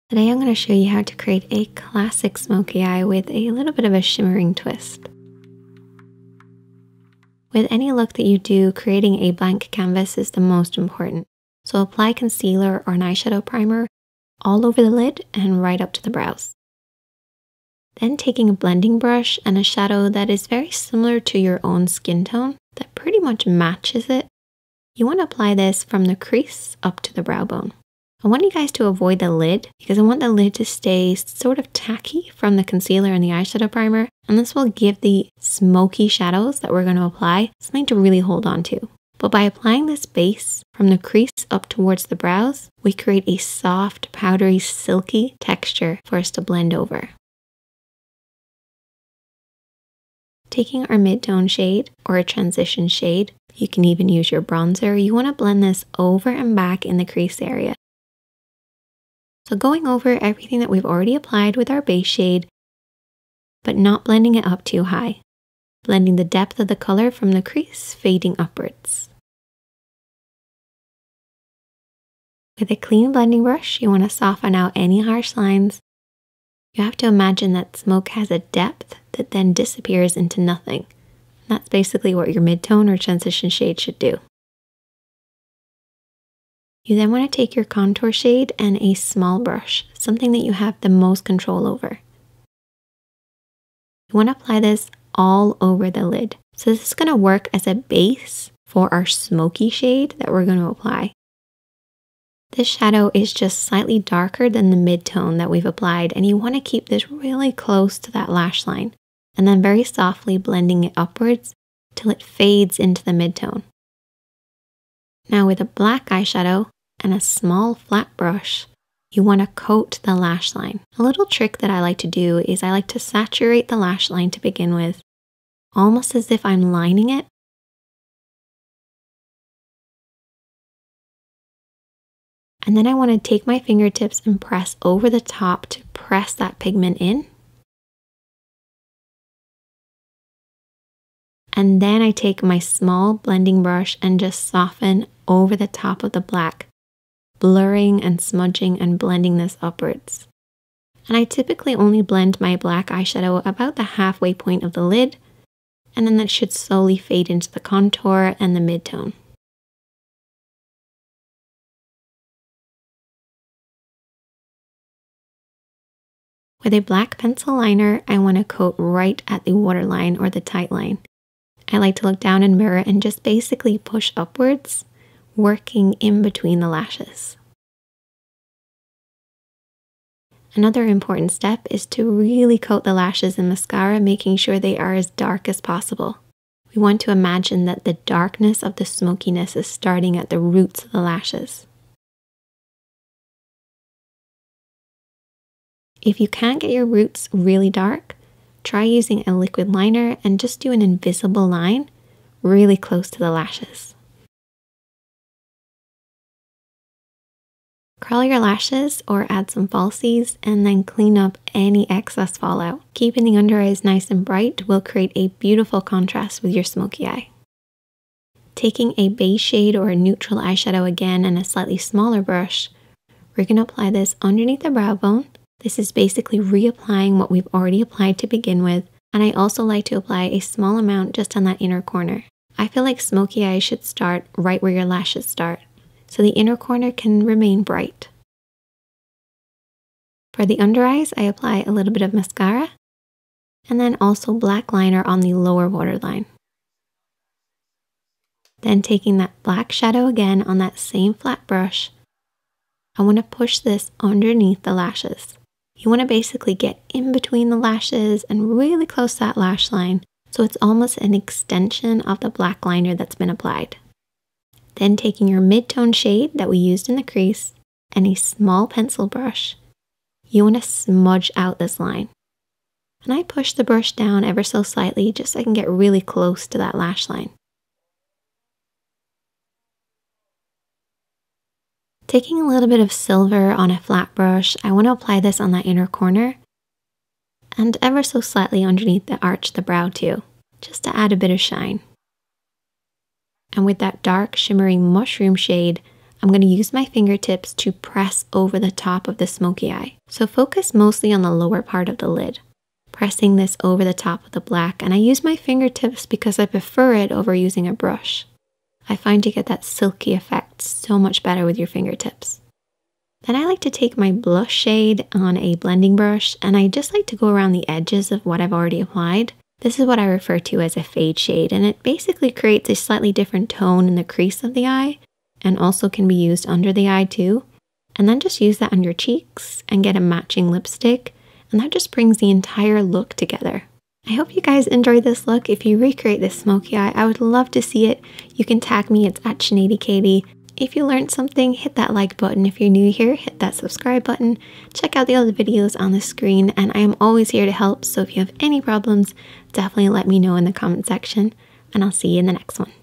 Today I'm going to show you how to create a classic smoky eye with a little bit of a shimmering twist. With any look that you do, creating a blank canvas is the most important. So apply concealer or an eyeshadow primer all over the lid and right up to the brows. Then taking a blending brush and a shadow that is very similar to your own skin tone, that pretty much matches it, you want to apply this from the crease up to the brow bone. I want you guys to avoid the lid because I want the lid to stay sort of tacky from the concealer and the eyeshadow primer, and this will give the smoky shadows that we're going to apply something to really hold on to. But by applying this base from the crease up towards the brows, we create a soft, powdery, silky texture for us to blend over. Taking our mid-tone shade or a transition shade, you can even use your bronzer, you want to blend this over and back in the crease area. So going over everything that we've already applied with our base shade, but not blending it up too high. Blending the depth of the color from the crease, fading upwards. With a clean blending brush, you want to soften out any harsh lines. You have to imagine that smoke has a depth that then disappears into nothing. That's basically what your mid-tone or transition shade should do. You then want to take your contour shade and a small brush, something that you have the most control over. You want to apply this all over the lid. So this is going to work as a base for our smoky shade that we're going to apply. This shadow is just slightly darker than the mid-tone that we've applied, and you want to keep this really close to that lash line, and then very softly blending it upwards till it fades into the mid-tone. Now with a black eyeshadow and a small flat brush, you want to coat the lash line. A little trick that I like to do is I like to saturate the lash line to begin with, almost as if I'm lining it. And then I want to take my fingertips and press over the top to press that pigment in. And then I take my small blending brush and just soften over the top of the black, blurring and smudging and blending this upwards. And I typically only blend my black eyeshadow about the halfway point of the lid, and then that should slowly fade into the contour and the mid-tone. With a black pencil liner, I want to coat right at the waterline or the tight line. I like to look down in mirror and just basically push upwards, working in between the lashes. Another important step is to really coat the lashes in mascara, making sure they are as dark as possible. We want to imagine that the darkness of the smokiness is starting at the roots of the lashes. If you can't get your roots really dark, try using a liquid liner and just do an invisible line really close to the lashes. Curl your lashes or add some falsies and then clean up any excess fallout. Keeping the under eyes nice and bright will create a beautiful contrast with your smoky eye. Taking a base shade or a neutral eyeshadow again and a slightly smaller brush, we're going to apply this underneath the brow bone. This is basically reapplying what we've already applied to begin with, and I also like to apply a small amount just on that inner corner. I feel like smoky eyes should start right where your lashes start, so the inner corner can remain bright. For the under eyes, I apply a little bit of mascara, and then also black liner on the lower waterline. Then taking that black shadow again on that same flat brush, I want to push this underneath the lashes. You want to basically get in between the lashes and really close to that lash line, so it's almost an extension of the black liner that's been applied. Then taking your mid-tone shade that we used in the crease and a small pencil brush, you want to smudge out this line. And I push the brush down ever so slightly just so I can get really close to that lash line. Taking a little bit of silver on a flat brush, I want to apply this on that inner corner and ever so slightly underneath the arch of the brow too, just to add a bit of shine. And with that dark shimmering mushroom shade, I'm going to use my fingertips to press over the top of the smoky eye. So focus mostly on the lower part of the lid, pressing this over the top of the black. And I use my fingertips because I prefer it over using a brush. I find you get that silky effect so much better with your fingertips. Then I like to take my blush shade on a blending brush, and I just like to go around the edges of what I've already applied. This is what I refer to as a fade shade, and it basically creates a slightly different tone in the crease of the eye, and also can be used under the eye too. And then just use that on your cheeks and get a matching lipstick, and that just brings the entire look together. I hope you guys enjoyed this look. If you recreate this smoky eye, I would love to see it. You can tag me, it's at SineadyKatie. If you learned something, hit that like button. If you're new here, hit that subscribe button. Check out the other videos on the screen, and I am always here to help. So if you have any problems, definitely let me know in the comment section, and I'll see you in the next one.